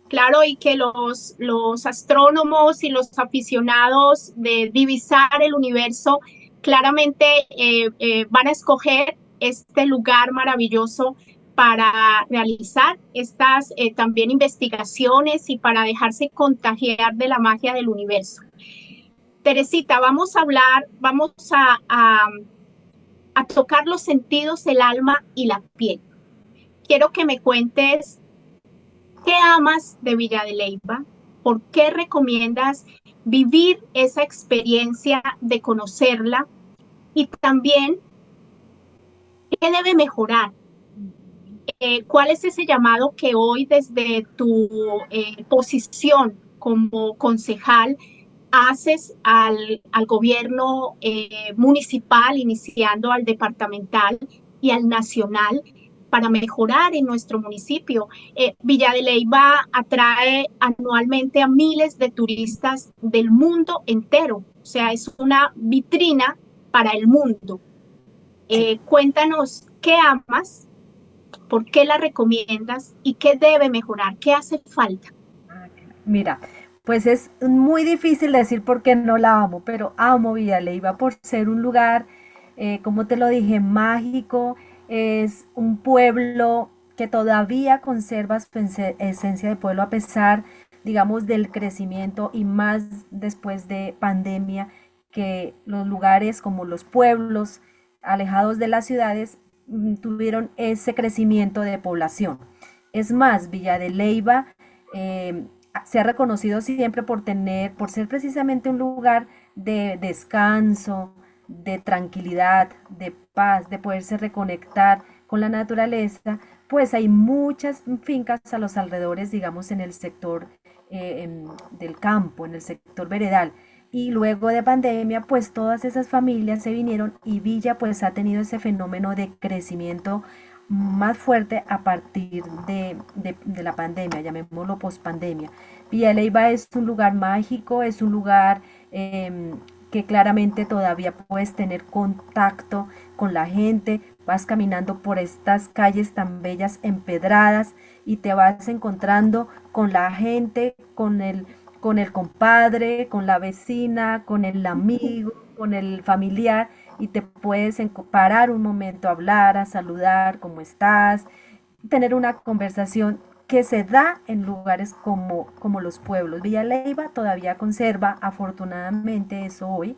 Claro, y que los astrónomos y los aficionados de divisar el universo claramente van a escoger este lugar maravilloso para realizar estas también investigaciones y para dejarse contagiar de la magia del universo. Teresita, vamos a hablar, a tocar los sentidos, el alma y la piel. Quiero que me cuentes qué amas de Villa de Leyva, por qué recomiendas vivir esa experiencia de conocerla y también qué debe mejorar. ¿Cuál es ese llamado que hoy desde tu posición como concejal haces al gobierno municipal, iniciando al departamental y al nacional para mejorar en nuestro municipio? Villa de Leyva atrae anualmente a miles de turistas del mundo entero, o sea, es una vitrina para el mundo. Sí. Cuéntanos qué amas, por qué la recomiendas y qué debe mejorar, qué hace falta. Mira, pues es muy difícil decir por qué no la amo, pero amo Villa Leyva por ser un lugar, como te lo dije, mágico. Es un pueblo que todavía conserva su esencia de pueblo a pesar, digamos, del crecimiento y más después de pandemia, que los lugares como los pueblos alejados de las ciudades tuvieron ese crecimiento de población. Es más, Villa de Leyva eh, se ha reconocido siempre por tener, por ser precisamente un lugar de descanso, de tranquilidad, de paz, de poderse reconectar con la naturaleza, pues hay muchas fincas a los alrededores, digamos, en el sector del campo, en el sector veredal. Y luego de pandemia, pues todas esas familias se vinieron y Villa pues ha tenido ese fenómeno de crecimiento más fuerte a partir de la pandemia, llamémoslo pospandemia. Villa Leyva es un lugar mágico, es un lugar que claramente todavía puedes tener contacto con la gente, vas caminando por estas calles tan bellas empedradas y te vas encontrando con la gente, con el compadre, con la vecina, con el amigo, con el familiar y te puedes parar un momento a hablar, a saludar, cómo estás, tener una conversación que se da en lugares como los pueblos. Villa Leyva todavía conserva, afortunadamente eso hoy,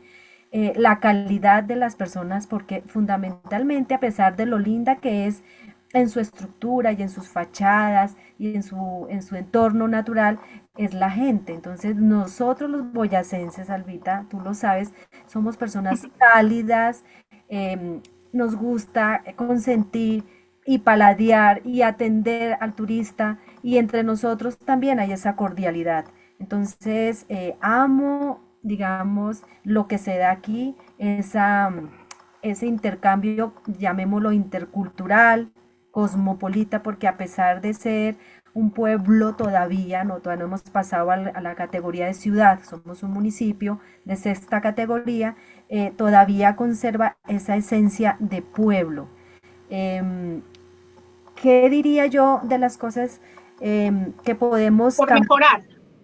la calidad de las personas porque fundamentalmente a pesar de lo linda que es en su estructura y en sus fachadas y en su entorno natural, es la gente. Entonces nosotros los boyacenses, Albita, tú lo sabes, somos personas cálidas, nos gusta consentir y paladear y atender al turista y entre nosotros también hay esa cordialidad. Entonces, amo, digamos, lo que se da aquí, ese intercambio, llamémoslo intercultural, cosmopolita, porque a pesar de ser un pueblo todavía no hemos pasado a la categoría de ciudad, somos un municipio de sexta categoría, todavía conserva esa esencia de pueblo. Eh, ¿Qué diría yo de las cosas que podemos Por cambiar? mejorar.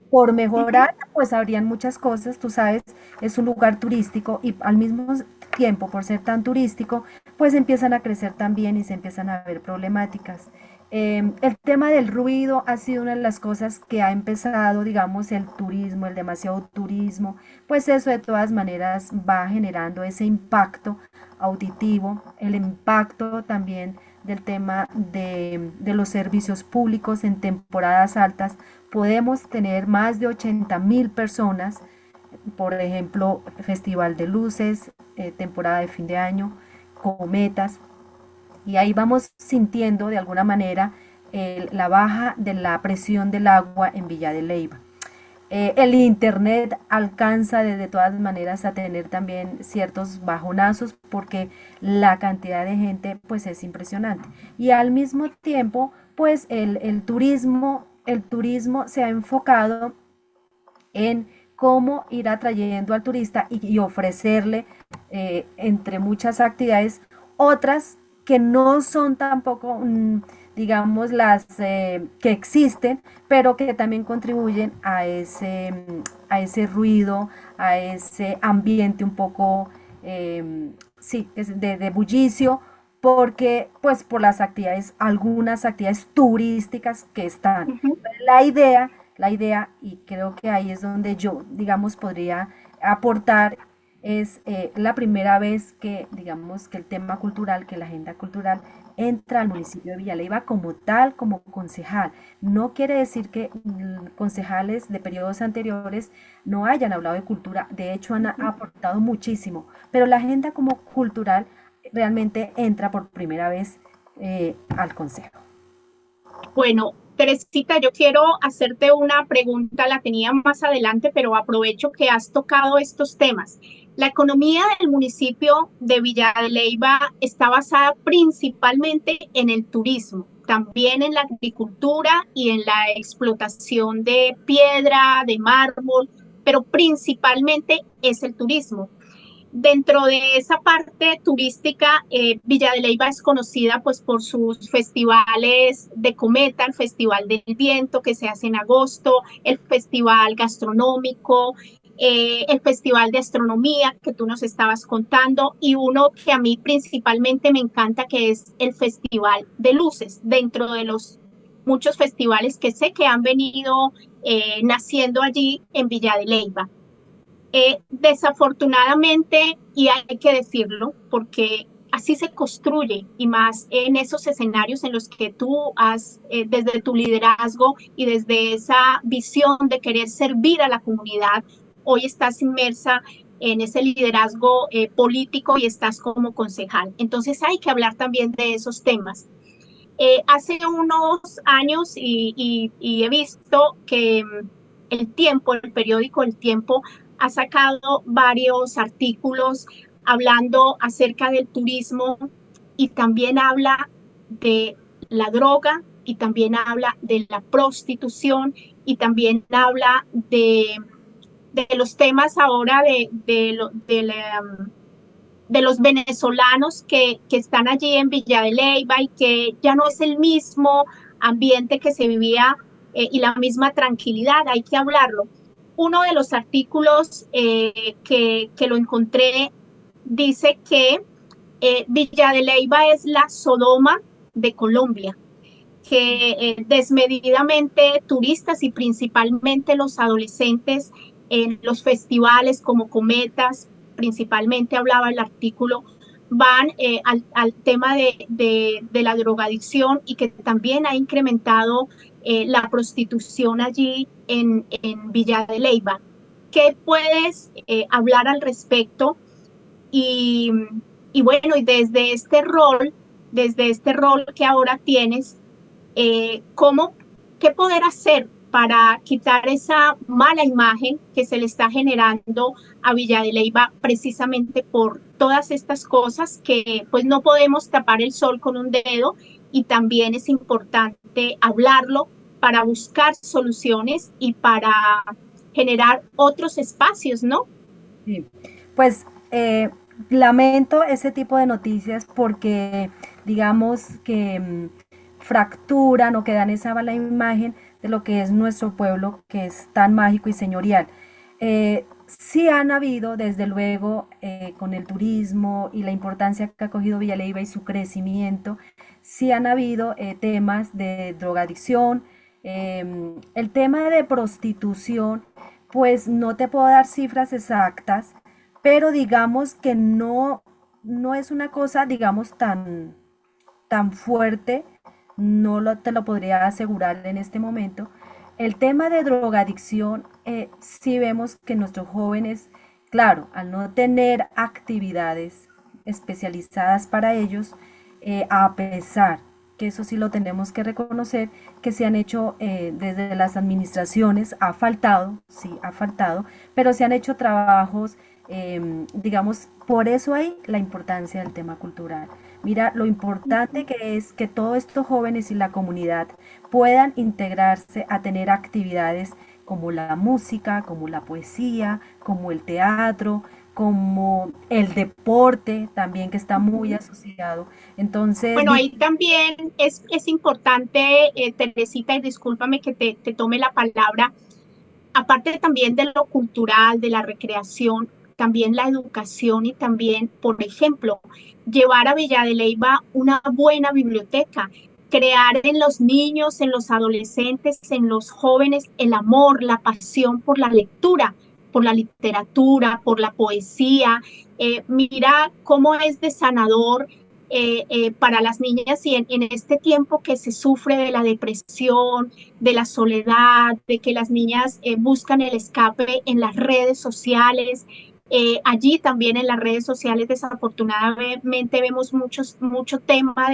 Por Uh -huh. mejorar, pues habrían muchas cosas, tú sabes, es un lugar turístico y al mismo tiempo, por ser tan turístico, pues empiezan a crecer también y se empiezan a ver problemáticas. El tema del ruido ha sido una de las cosas que ha empezado, digamos, el turismo, el demasiado turismo, pues eso de todas maneras va generando ese impacto auditivo, el impacto también del tema de los servicios públicos en temporadas altas. Podemos tener más de 80.000 personas, por ejemplo, Festival de Luces, temporada de fin de año, cometas, y ahí vamos sintiendo de alguna manera la baja de la presión del agua en Villa de Leyva. El internet alcanza de todas maneras a tener también ciertos bajonazos porque la cantidad de gente pues es impresionante. Y al mismo tiempo pues el turismo se ha enfocado en cómo ir atrayendo al turista y ofrecerle, entre muchas actividades, otras que no son tampoco digamos, las que existen, pero que también contribuyen a ese ruido, a ese ambiente un poco, sí, de bullicio, porque pues por las actividades, algunas actividades turísticas que están. Ujú. La idea, la idea, y creo que ahí es donde yo, digamos, podría aportar, es la primera vez que, digamos, que el tema cultural, que la agenda cultural entra al municipio de Villaleiva como tal, como concejal. No quiere decir que concejales de periodos anteriores no hayan hablado de cultura, de hecho han aportado muchísimo, pero la agenda como cultural realmente entra por primera vez al consejo. Bueno, Teresita, yo quiero hacerte una pregunta, la tenía más adelante, pero aprovecho que has tocado estos temas. La economía del municipio de Villa de Leyva está basada principalmente en el turismo, también en la agricultura y en la explotación de piedra, de mármol, pero principalmente es el turismo. Dentro de esa parte turística, Villa de Leyva es conocida pues por sus festivales de cometa, el Festival del Viento que se hace en agosto, el Festival Gastronómico, el Festival de Astronomía que tú nos estabas contando y uno que a mí principalmente me encanta que es el Festival de Luces, dentro de los muchos festivales que sé que han venido naciendo allí en Villa de Leyva. Desafortunadamente, y hay que decirlo, porque así se construye y más en esos escenarios en los que tú has, desde tu liderazgo y desde esa visión de querer servir a la comunidad, hoy estás inmersa en ese liderazgo político y estás como concejal. Entonces hay que hablar también de esos temas. Hace unos años y he visto que el tiempo, el periódico El Tiempo, ha sacado varios artículos hablando acerca del turismo y también habla de la droga y también habla de la prostitución y también habla de los temas ahora de los venezolanos que están allí en Villa de Leyva y que ya no es el mismo ambiente que se vivía y la misma tranquilidad, hay que hablarlo. Uno de los artículos que lo encontré dice que Villa de Leyva es la Sodoma de Colombia, que desmedidamente turistas y principalmente los adolescentes en los festivales como Cometas, principalmente hablaba el artículo, van al tema de la drogadicción y que también ha incrementado la prostitución allí en Villa de Leyva. ¿Qué puedes hablar al respecto? Y, y bueno, y desde este rol que ahora tienes, cómo, qué poder hacer para quitar esa mala imagen que se le está generando a Villa de Leyva precisamente por todas estas cosas que pues no podemos tapar el sol con un dedo y también es importante hablarlo para buscar soluciones y para generar otros espacios, ¿no? Sí. Pues lamento ese tipo de noticias porque digamos que fracturan o que dan esa mala imagen de lo que es nuestro pueblo, que es tan mágico y señorial. Sí han habido, desde luego, con el turismo y la importancia que ha cogido Villaleiva y su crecimiento, sí han habido temas de drogadicción, el tema de prostitución, pues no te puedo dar cifras exactas, pero digamos que no es una cosa, digamos, tan fuerte, te lo podría asegurar en este momento. El tema de drogadicción, sí vemos que nuestros jóvenes, claro, al no tener actividades especializadas para ellos, a pesar que eso sí lo tenemos que reconocer, que se han hecho desde las administraciones, ha faltado, sí, ha faltado, pero se han hecho trabajos, digamos, por eso hay la importancia del tema cultural. Mira, lo importante que es que todos estos jóvenes y la comunidad puedan integrarse a tener actividades como la música, como la poesía, como el teatro, como el deporte también que está muy asociado. Entonces, Bueno, ahí también es importante, Teresita, y discúlpame que te tome la palabra, aparte también de lo cultural, de la recreación, también la educación y también, por ejemplo, llevar a Villa de Leyva una buena biblioteca, crear en los niños, en los adolescentes, en los jóvenes el amor, la pasión por la lectura, por la literatura, por la poesía. Mira cómo es de sanador para las niñas y en este tiempo que se sufre de la depresión, de la soledad, de que las niñas buscan el escape en las redes sociales. Allí también en las redes sociales desafortunadamente vemos mucho tema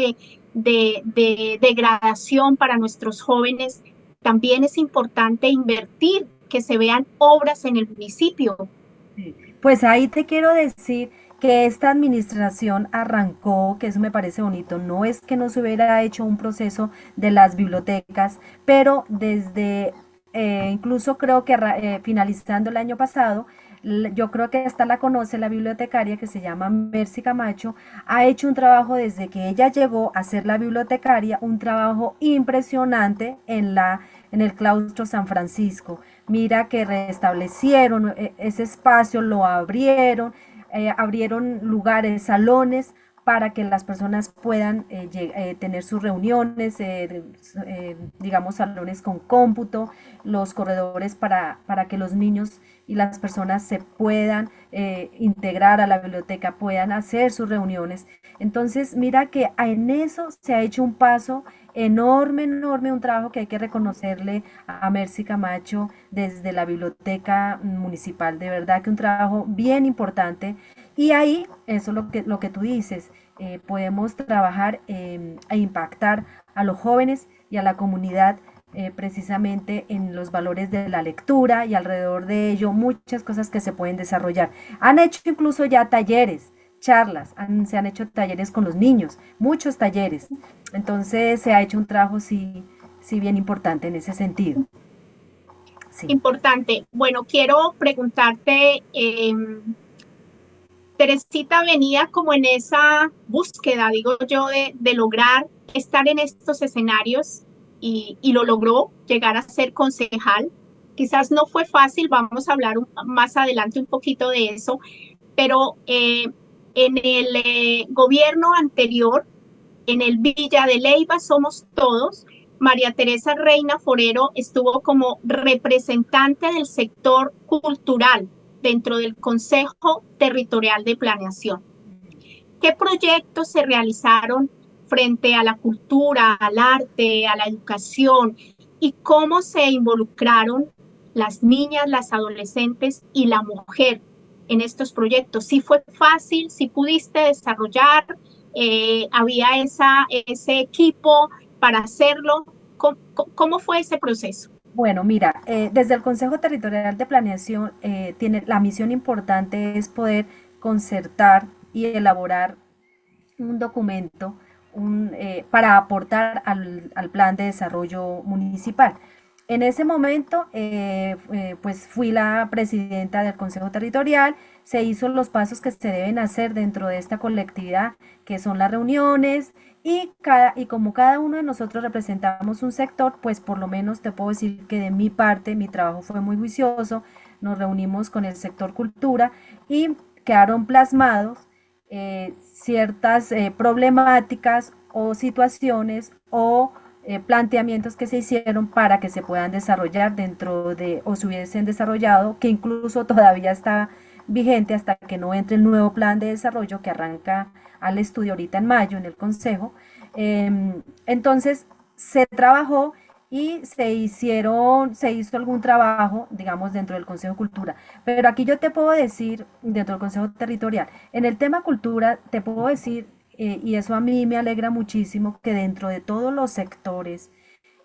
de degradación para nuestros jóvenes. También es importante invertir, que se vean obras en el municipio. pues ahí te quiero decir que esta administración arrancó, que eso me parece bonito, no es que no se hubiera hecho un proceso de las bibliotecas, pero desde, incluso creo que finalizando el año pasado, yo creo que esta la conoce la bibliotecaria que se llama Mercy Camacho, ha hecho un trabajo desde que ella llegó a ser la bibliotecaria, un trabajo impresionante en el claustro San Francisco. Mira que restablecieron ese espacio, lo abrieron, abrieron lugares, salones para que las personas puedan tener sus reuniones, digamos salones con cómputo, los corredores para que los niños y las personas se puedan integrar a la biblioteca, puedan hacer sus reuniones. Entonces, mira que en eso se ha hecho un paso enorme, enorme, un trabajo que hay que reconocerle a Mercy Camacho desde la biblioteca municipal, de verdad que un trabajo bien importante. Y ahí, eso es lo que tú dices, podemos trabajar e impactar a los jóvenes y a la comunidad precisamente en los valores de la lectura y alrededor de ello muchas cosas que se pueden desarrollar. Han hecho incluso ya talleres, charlas, se han hecho talleres con los niños, muchos talleres. Entonces se ha hecho un trabajo sí bien importante en ese sentido. Sí. Importante. Bueno, quiero preguntarte, Teresita venía como en esa búsqueda, digo yo, de lograr estar en estos escenarios y lo logró llegar a ser concejal. Quizás no fue fácil, vamos a hablar más adelante un poquito de eso, pero en el gobierno anterior, en el Villa de Leyva Somos Todos, María Teresa Reina Forero estuvo como representante del sector cultural dentro del Consejo Territorial de Planeación. ¿Qué proyectos se realizaron frente a la cultura, al arte, a la educación y cómo se involucraron las niñas, las adolescentes y la mujer en estos proyectos? ¿Sí fue fácil? ¿Sí pudiste desarrollar? ¿Había ese equipo para hacerlo? ¿Cómo fue ese proceso? Bueno, mira, desde el Consejo Territorial de Planeación tiene la misión importante es poder concertar y elaborar un documento para aportar al plan de desarrollo municipal. En ese momento, pues fui la presidenta del Consejo Territorial, se hizo los pasos que se deben hacer dentro de esta colectividad, que son las reuniones, y como cada uno de nosotros representamos un sector, pues por lo menos te puedo decir que de mi parte, mi trabajo fue muy juicioso, nos reunimos con el sector cultura y quedaron plasmados ciertas problemáticas o situaciones o planteamientos que se hicieron para que se puedan desarrollar dentro de, o se hubiesen desarrollado, que incluso todavía está vigente hasta que no entre el nuevo plan de desarrollo que arranca al estudio ahorita en mayo en el Consejo. Entonces se trabajó y se hizo algún trabajo, digamos, dentro del Consejo de Cultura. Pero aquí yo te puedo decir, dentro del Consejo Territorial, en el tema cultura, te puedo decir, y eso a mí me alegra muchísimo, que dentro de todos los sectores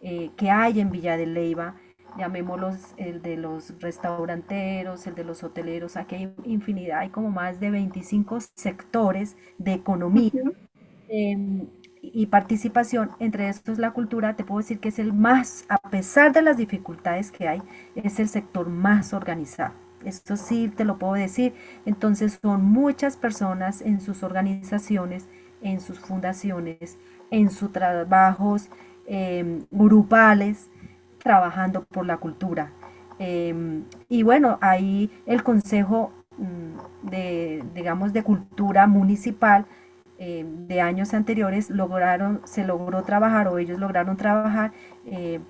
que hay en Villa de Leyva, llamémoslos el de los restauranteros, el de los hoteleros, aquí hay infinidad, hay como más de 25 sectores de economía. Eh, y participación, entre estos la cultura, te puedo decir que es el más, a pesar de las dificultades que hay, es el sector más organizado. esto sí te lo puedo decir. Entonces son muchas personas en sus organizaciones, en sus fundaciones, en sus trabajos grupales, trabajando por la cultura. Y bueno, ahí el Consejo digamos, de Cultura Municipal de años anteriores se logró trabajar o ellos lograron trabajar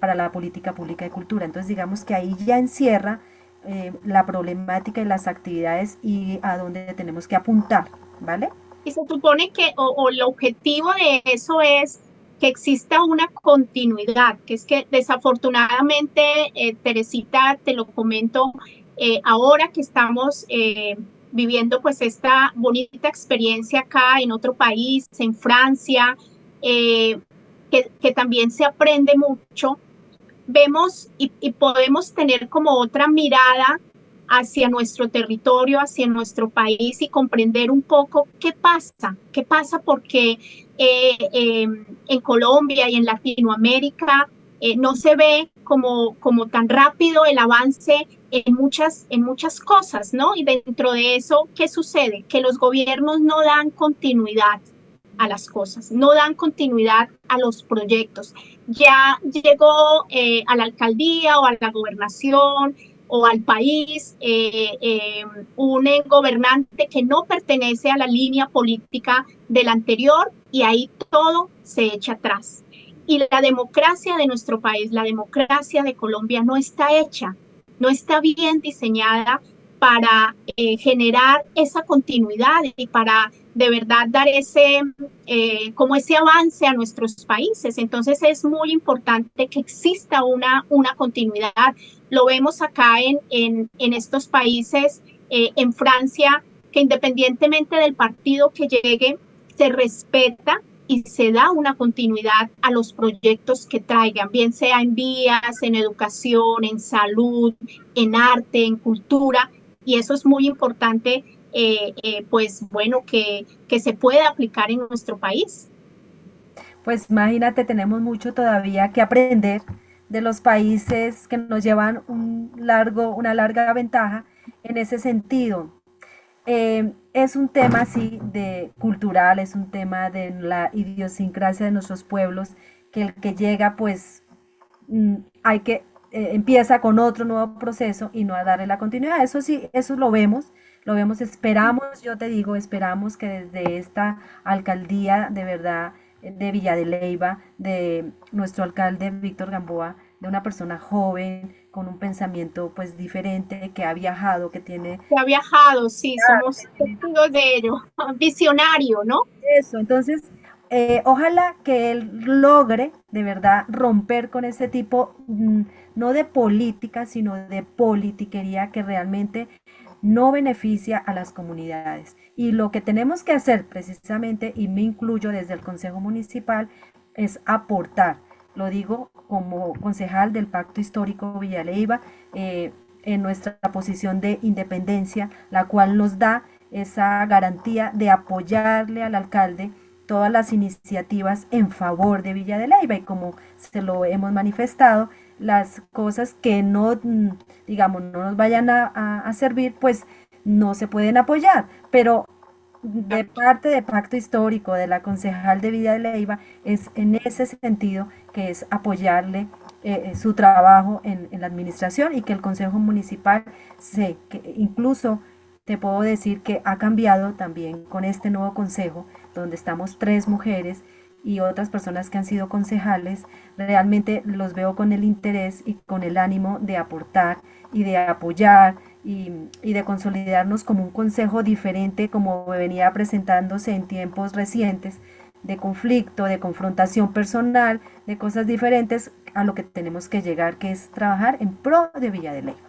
para la política pública de cultura. Entonces digamos que ahí ya encierra la problemática y las actividades y a dónde tenemos que apuntar, ¿vale? Y se supone que, o el objetivo de eso es que exista una continuidad, que es que desafortunadamente, Teresita, te lo comento, ahora que estamos viviendo pues esta bonita experiencia acá en otro país, en Francia, que también se aprende mucho, vemos y podemos tener como otra mirada hacia nuestro territorio, hacia nuestro país y comprender un poco qué pasa porque en Colombia y en Latinoamérica no se ve como tan rápido el avance en muchas cosas, ¿no? Y dentro de eso, ¿qué sucede? Que los gobiernos no dan continuidad a las cosas, no dan continuidad a los proyectos. Ya llegó a la alcaldía o a la gobernación o al país un gobernante que no pertenece a la línea política del anterior y ahí todo se echa atrás. Y la democracia de nuestro país, la democracia de Colombia no está hecha, no está bien diseñada para generar esa continuidad y para de verdad dar como ese avance a nuestros países. Entonces es muy importante que exista una continuidad. Lo vemos acá en estos países, en Francia, que independientemente del partido que llegue, se respeta y se da una continuidad a los proyectos que traigan, bien sea en vías, en educación, en salud, en arte, en cultura, y eso es muy importante, pues bueno, que se pueda aplicar en nuestro país. Pues imagínate, tenemos mucho todavía que aprender de los países que nos llevan una larga ventaja en ese sentido. Es un tema así de cultural, es un tema de la idiosincrasia de nuestros pueblos, que el que llega pues hay que empieza con otro nuevo proceso y no a darle la continuidad. Eso sí, eso lo vemos, esperamos, yo te digo, esperamos que desde esta alcaldía de verdad de Villa de Leyva, de nuestro alcalde Víctor Gamboa, de una persona joven, con un pensamiento pues diferente, que ha viajado, que tiene... Que ha viajado, sí, somos testigos de ello. Visionario, ¿no? Eso, entonces, ojalá que él logre de verdad romper con ese tipo, no de política, sino de politiquería que realmente no beneficia a las comunidades. Y lo que tenemos que hacer precisamente, y me incluyo desde el Consejo Municipal, es aportar. Lo digo como concejal del Pacto Histórico Villaleiva, en nuestra posición de independencia, la cual nos da esa garantía de apoyarle al alcalde todas las iniciativas en favor de Villa de Leyva y como se lo hemos manifestado, las cosas que no, digamos, no nos vayan a servir, pues no se pueden apoyar, pero de parte de Pacto Histórico, de la concejal de Villa de Leyva, es en ese sentido que es apoyarle su trabajo en la administración y que el Consejo Municipal que incluso te puedo decir que ha cambiado también con este nuevo consejo, donde estamos 3 mujeres y otras personas que han sido concejales, realmente los veo con el interés y con el ánimo de aportar y de apoyar y de consolidarnos como un consejo diferente como venía presentándose en tiempos recientes, de conflicto, de confrontación personal, de cosas diferentes a lo que tenemos que llegar, que es trabajar en pro de Villa de Leyva.